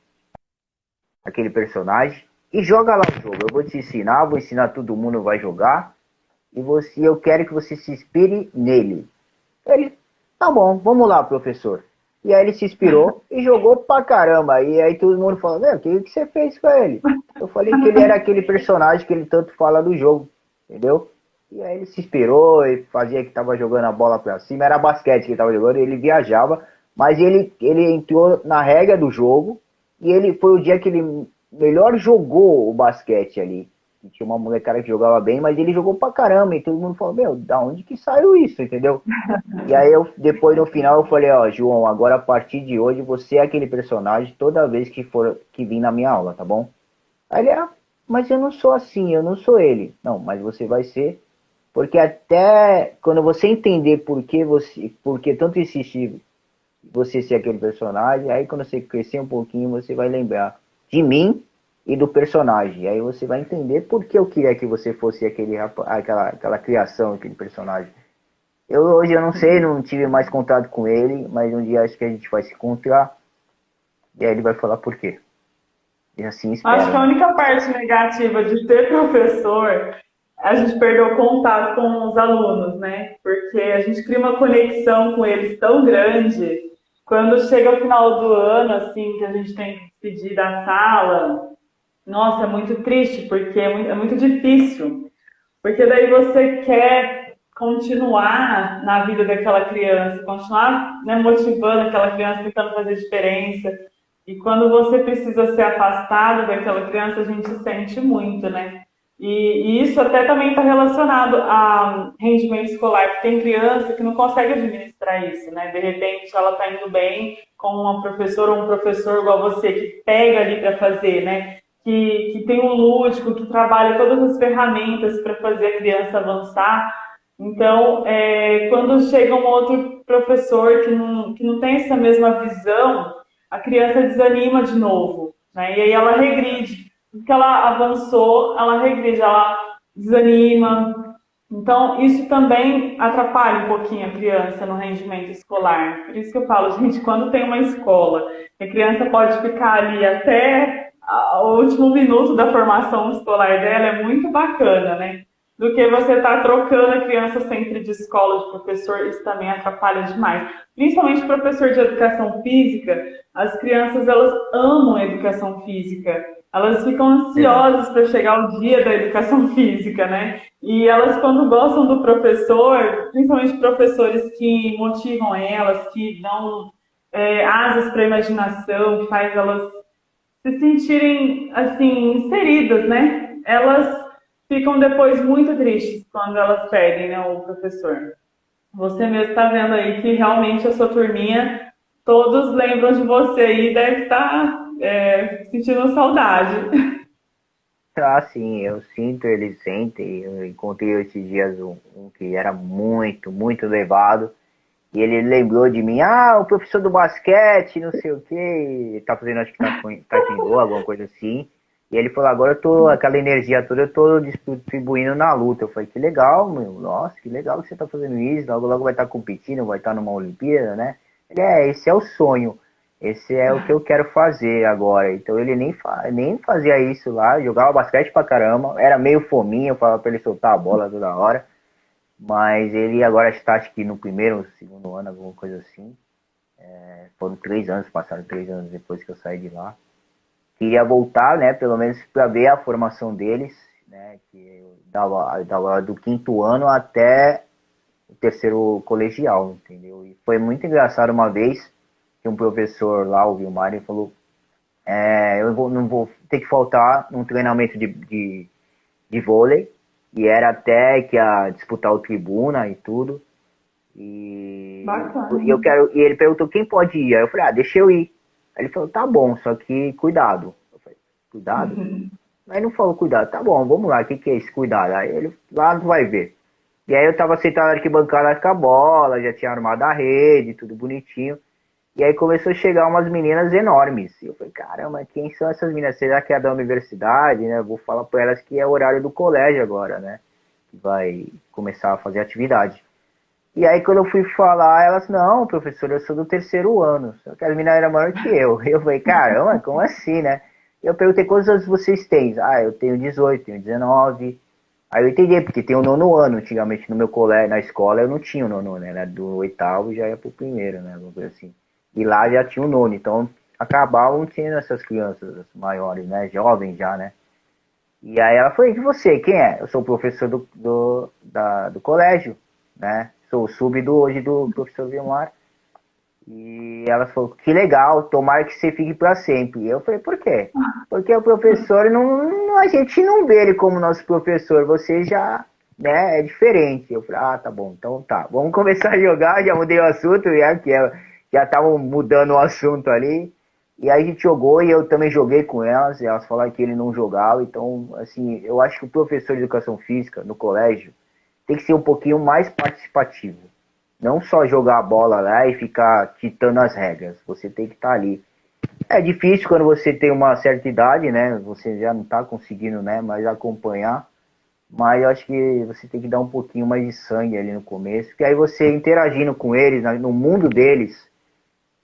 aquele personagem, e joga lá o jogo. Eu vou te ensinar, vou ensinar todo mundo vai jogar, e eu quero que você se inspire nele. Ele, tá bom, vamos lá, professor. E aí ele se inspirou e jogou pra caramba. E aí todo mundo falou, meu, o que você fez com ele? Eu falei que ele era aquele personagem que ele tanto fala do jogo, entendeu? E aí ele se inspirou e fazia que tava jogando a bola pra cima. Era basquete que ele tava jogando, ele viajava. Mas ele entrou na regra do jogo e ele foi o dia que ele melhor jogou o basquete ali. Tinha uma molecada que jogava bem, mas ele jogou pra caramba. E todo mundo falou, meu, da onde que saiu isso, entendeu? E aí depois no final eu falei, ó, João, agora a partir de hoje você é aquele personagem toda vez que vir na minha aula, tá bom? Aí ele, mas eu não sou assim, eu não sou ele. Não, mas você vai ser, porque até quando você entender por que tanto insistir você ser aquele personagem, aí quando você crescer um pouquinho, você vai lembrar de mim e do personagem. Aí você vai entender por que eu queria que você fosse aquela criação, aquele personagem. Hoje eu não sei, não tive mais contato com ele, mas um dia acho que a gente vai se encontrar e aí ele vai falar por quê. E assim Acho que espero, a né? única parte negativa de ser professor é a gente perder o contato com os alunos, né? Porque a gente cria uma conexão com eles tão grande. Quando chega o final do ano, assim, que a gente tem que despedir da sala, nossa, é muito triste, porque é muito difícil. Porque daí você quer continuar na vida daquela criança, continuar, né, motivando aquela criança, tentando fazer diferença. E quando você precisa ser afastado daquela criança, a gente sente muito, né? E isso até também está relacionado a rendimento escolar, porque tem criança que não consegue administrar isso, né? De repente ela está indo bem com uma professora ou um professor igual você, que pega ali para fazer, né? Que tem um lúdico, que trabalha todas as ferramentas para fazer a criança avançar. Então, quando chega um outro professor que não tem essa mesma visão, a criança desanima de novo, né? E aí ela regride. Porque ela avançou, ela regride, ela desanima. Então, isso também atrapalha um pouquinho a criança no rendimento escolar. Por isso que eu falo, gente, quando tem uma escola, a criança pode ficar ali até o último minuto da formação escolar dela, é muito bacana, né? Do que você estar trocando a criança sempre de escola, de professor, isso também atrapalha demais. Principalmente professor de educação física, as crianças elas amam a educação física. Elas ficam Verdade. ansiosas para chegar o dia da educação física, né? E elas, quando gostam do professor, principalmente professores que motivam elas, que dão asas para a imaginação, que faz elas se sentirem assim inseridas, né? Elas ficam depois muito tristes quando elas perdem, né, o professor. Você mesmo está vendo aí que realmente a sua turminha, todos lembram de você e deve estar sentindo saudade. Ah, sim, eu sinto, eles sentem. Eu encontrei esses dias um que era muito, muito levado. E ele lembrou de mim, ah, o professor do basquete, não sei o quê. Tá fazendo, acho que taekwondo, alguma coisa assim. E ele falou, agora eu tô, aquela energia toda, eu tô distribuindo na luta. Eu falei, que legal, meu. Nossa, que legal que você tá fazendo isso. Logo, logo vai estar competindo, vai estar numa Olimpíada, né? Ele, esse é o sonho. Esse é o que eu quero fazer agora. Então ele nem fazia isso lá, jogava basquete pra caramba, era meio fominha, eu falava pra ele soltar a bola toda hora. Mas ele agora está, acho que no primeiro ou segundo ano, alguma coisa assim. Foram 3 anos, passaram 3 anos depois que eu saí de lá. Queria voltar, né, pelo menos para ver a formação deles, né, que eu dava do quinto ano até o terceiro colegial, entendeu? E foi muito engraçado uma vez que um professor lá, o Vilmar, ele falou, não vou ter que faltar num treinamento de vôlei, e era até que ia disputar o tribuna e tudo. E Bacana. eu quero. E ele perguntou quem pode ir. Aí eu falei, deixa eu ir. Aí ele falou, tá bom, só que cuidado. Eu falei, cuidado? Aí não falou cuidado, tá bom, vamos lá, o que é esse cuidado? Aí ele lá não vai ver. E aí eu tava sentado na arquibancada com a bola, já tinha armado a rede, tudo bonitinho. E aí começou a chegar umas meninas enormes. E eu falei, caramba, quem são essas meninas? Será que é da universidade, né? Eu vou falar pra elas que é o horário do colégio agora, né? Que vai começar a fazer atividade. E aí quando eu fui falar, elas, não, professor, eu sou do terceiro ano. Só que as meninas eram maior que eu. E eu falei, caramba, como assim, né? E eu perguntei, quantos anos vocês têm? Ah, eu tenho 18, tenho 19. Aí eu entendi, porque tem o nono ano. Antigamente no meu colégio, na escola, eu não tinha o nono ano, né? Era do oitavo já ia pro primeiro, né? Alguma coisa assim. E lá já tinha o nono. Então acabavam tendo essas crianças maiores, né? Jovens já, né? E aí ela falou, e você, quem é? Eu sou o professor do colégio, né? Sou o sub hoje do professor Vilmar. E ela falou, que legal, tomara que você fique para sempre. E eu falei, por quê? Porque o professor, a gente não vê ele como nosso professor, você já, né, é diferente. Eu falei, tá bom, então tá, vamos começar a jogar, já mudei o assunto, já estavam mudando o assunto ali. E aí a gente jogou e eu também joguei com elas, e elas falaram que ele não jogava, então, assim, eu acho que o professor de educação física no colégio tem que ser um pouquinho mais participativo. Não só jogar a bola lá e ficar quitando as regras. Você tem que estar ali. É difícil quando você tem uma certa idade, né? Você já não está conseguindo, né, mais acompanhar. mas eu acho que você tem que dar um pouquinho mais de sangue ali no começo, porque aí você interagindo com eles, no mundo deles,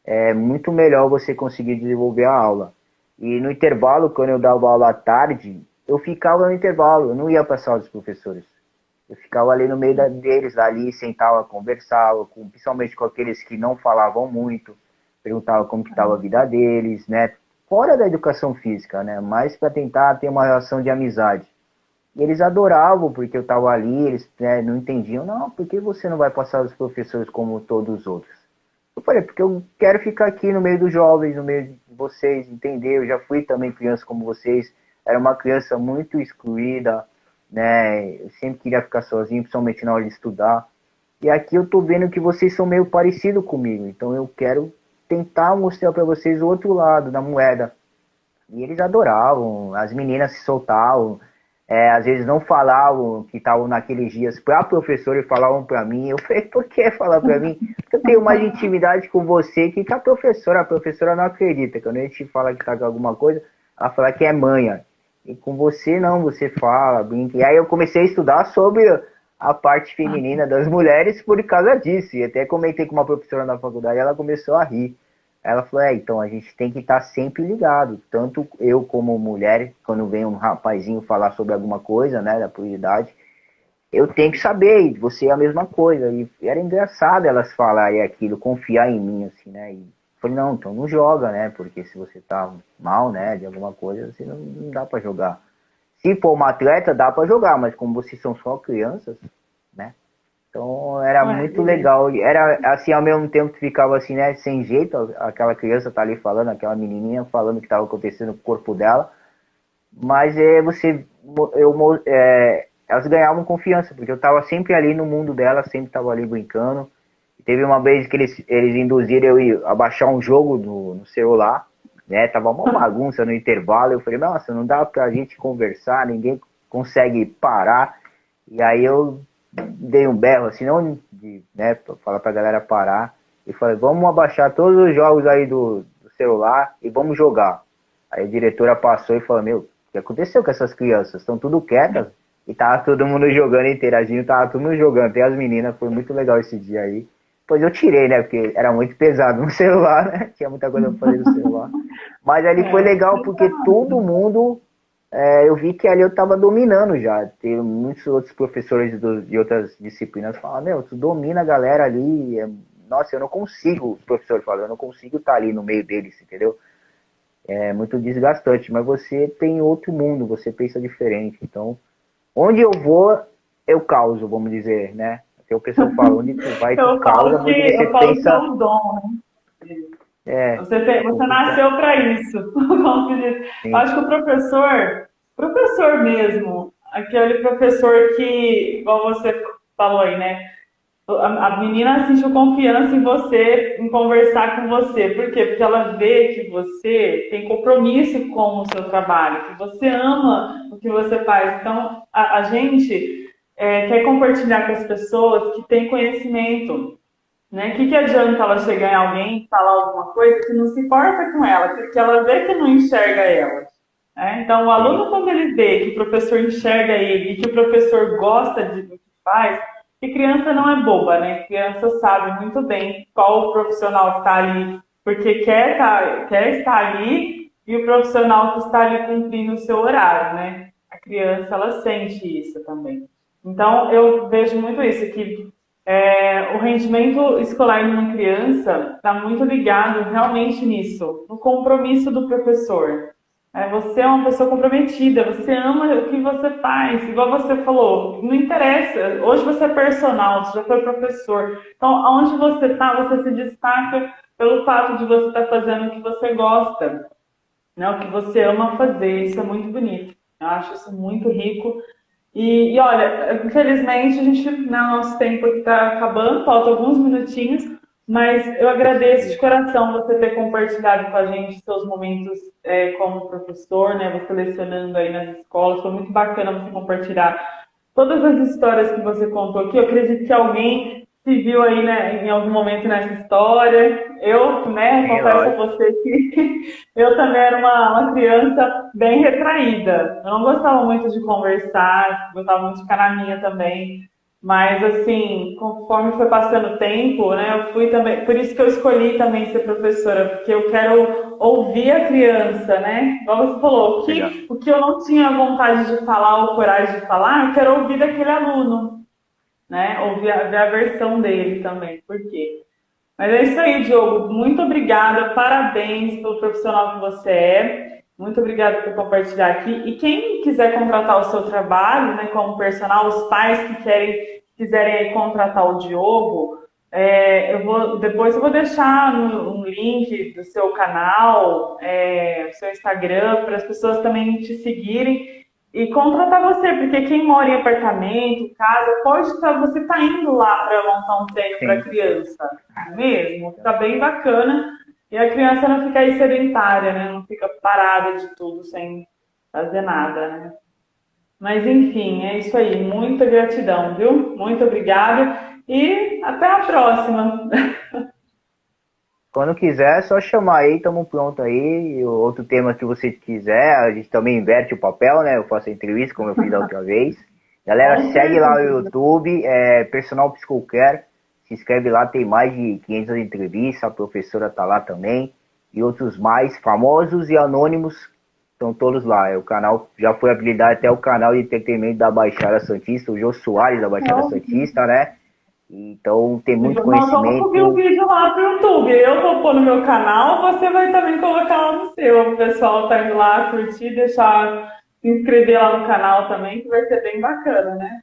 é muito melhor você conseguir desenvolver a aula. E no intervalo, quando eu dava aula à tarde, eu ficava no intervalo, eu não ia para a sala dos professores. Eu ficava ali no meio deles, ali, sentava, conversava, principalmente com aqueles que não falavam muito, perguntava como que estava a vida deles, né? Fora da educação física, né? Mas para tentar ter uma relação de amizade. E eles adoravam, porque eu estava ali, eles, né, não entendiam, não, por que você não vai passar os professores como todos os outros? Eu falei, porque eu quero ficar aqui no meio dos jovens, no meio de vocês, entender? Eu já fui também criança como vocês, era uma criança muito excluída, né? Eu sempre queria ficar sozinho, principalmente na hora de estudar. E aqui eu tô vendo que vocês são meio parecidos comigo, então eu quero tentar mostrar para vocês o outro lado da moeda. E eles adoravam, as meninas se soltavam, às vezes não falavam que estavam naqueles dias para a professora e falavam para mim. Eu falei, por que falar para mim? Porque eu tenho mais intimidade com você que com a professora. A professora não acredita. Quando a gente fala que está com alguma coisa, ela fala que é manha. E com você não, você fala, brinca. E aí eu comecei a estudar sobre a parte feminina das mulheres por causa disso. E até comentei com uma professora na faculdade, ela começou a rir. Ela falou, então a gente tem que estar sempre ligado, tanto eu como mulher, quando vem um rapazinho falar sobre alguma coisa, né, da prioridade, eu tenho que saber, e você é a mesma coisa. E era engraçado elas falarem aquilo, confiar em mim, assim, né, e falei, não, então não joga, né, porque se você tá mal, né, de alguma coisa, você não dá pra jogar. Se for uma atleta, dá pra jogar, mas como vocês são só crianças, né, então era muito legal. Era assim, ao mesmo tempo que ficava assim, né, sem jeito, aquela criança tá ali falando, aquela menininha falando o que estava acontecendo no corpo dela, mas elas ganhavam confiança, porque eu tava sempre ali no mundo dela, sempre tava ali brincando. Teve uma vez que eles induziram eu ir abaixar um jogo no celular, né, tava uma bagunça no intervalo, eu falei, nossa, não dá pra gente conversar, ninguém consegue parar. E aí eu dei um berro, assim, não de, né, pra falar pra galera parar. E falei, vamos abaixar todos os jogos aí do celular e vamos jogar. Aí a diretora passou e falou, meu, o que aconteceu com essas crianças? Estão tudo quietas? E tava todo mundo jogando, interagindo, tava todo mundo jogando. Até as meninas, foi muito legal esse dia aí. Depois eu tirei, né, porque era muito pesado no celular, né? Tinha muita coisa pra fazer no celular. Mas ali foi legal porque todo mundo eu vi que ali eu estava dominando já. Tem muitos outros professores de outras disciplinas falam, meu, tu domina a galera ali. Nossa, eu não consigo, os professores falam, eu não consigo estar ali no meio deles, entendeu? É muito desgastante, mas você tem outro mundo, você pensa diferente. Então, onde eu vou, eu causo, vamos dizer, né? Até o pessoal fala, onde tu vai, tu causa, porque você Eu falo que é pensa. um dom, né? É, Você nasceu para isso. Como se diz. Eu sim, acho que o professor mesmo, aquele professor que, igual você falou aí, né? A menina sentiu confiança em você, em conversar com você. Por quê? Porque ela vê que você tem compromisso com o seu trabalho, que você ama o que você faz. Então, a gente quer compartilhar com as pessoas que têm conhecimento. Né? Que adianta ela chegar em alguém e falar alguma coisa que não se importa com ela, porque ela vê que não enxerga ela. Né? Então, o sim, aluno, quando ele vê que o professor enxerga ele e que o professor gosta do que faz, e criança não é boba, né? Criança sabe muito bem qual o profissional que está ali, porque quer estar ali, e o profissional que está ali cumprindo o seu horário, né? A criança, ela sente isso também. Então, eu vejo muito isso, que o rendimento escolar de uma criança está muito ligado realmente nisso, no compromisso do professor. Você é uma pessoa comprometida, você ama o que você faz, igual você falou, não interessa, hoje você é personal, você já foi professor, então aonde você está, você se destaca pelo fato de você estar fazendo o que você gosta, né? O que você ama fazer, isso é muito bonito, eu acho isso muito rico. E olha, infelizmente a gente, né, nosso tempo aqui está acabando, falta alguns minutinhos, mas eu agradeço de coração você ter compartilhado com a gente seus momentos como professor, né, você lecionando aí nas escolas, foi muito bacana você compartilhar todas as histórias que você contou aqui. Eu acredito que alguém se viu aí, né, em algum momento nessa história. Eu, né, Sim, confesso a lógico. você que eu também era uma criança bem retraída. Eu não gostava muito de conversar, gostava muito de ficar na minha também. Mas, assim, conforme foi passando o tempo, né, eu fui também. Por isso que eu escolhi também ser professora, porque eu quero ouvir a criança, né? Igual você falou, Legal. o que eu não tinha vontade de falar ou coragem de falar, eu quero ouvir daquele aluno, né? Ouvir ver a versão dele também. Por quê? Mas é isso aí, Diogo. Muito obrigada, parabéns pelo profissional que você é. Muito obrigada por compartilhar aqui. E quem quiser contratar o seu trabalho, né, como personal, os pais que quiserem aí contratar o Diogo, depois eu vou deixar um link do seu canal, do seu Instagram, para as pessoas também te seguirem e contratar você, porque quem mora em apartamento, casa, pode estar, você está indo lá para montar um treino para Sim. criança, não é mesmo? Fica bem bacana e a criança não fica aí sedentária, né? Não fica parada de tudo sem fazer nada, né? Mas enfim, é isso aí. Muita gratidão, viu? Muito obrigada e até a próxima. Quando quiser, é só chamar aí, tamo pronto aí. E o outro tema que você quiser, a gente também inverte o papel, né? Eu faço a entrevista, como eu fiz da outra vez. Galera, Com segue lá no certeza. YouTube, Personal Psicocare. Se inscreve lá, tem mais de 500 entrevistas, a professora tá lá também. E outros mais famosos e anônimos estão todos lá. O canal já foi apelidado até o canal de entretenimento da Baixada Santista, o Jô Soares da Baixada Santista, né? Então tem muito Nós vamos subir o conhecimento. vídeo lá pro YouTube. Eu vou pôr no meu canal, você vai também colocar lá no seu. O pessoal tá indo lá curtir, deixar, se inscrever lá no canal também, que vai ser bem bacana, né?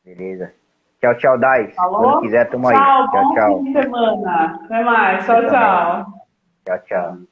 Beleza. Tchau, tchau, Dais. Quando Falou? quiser, tamo aí. Tchau, Tchau, bom fim tchau. de semana. Até mais. Você Tchau, também. tchau. Tchau, tchau.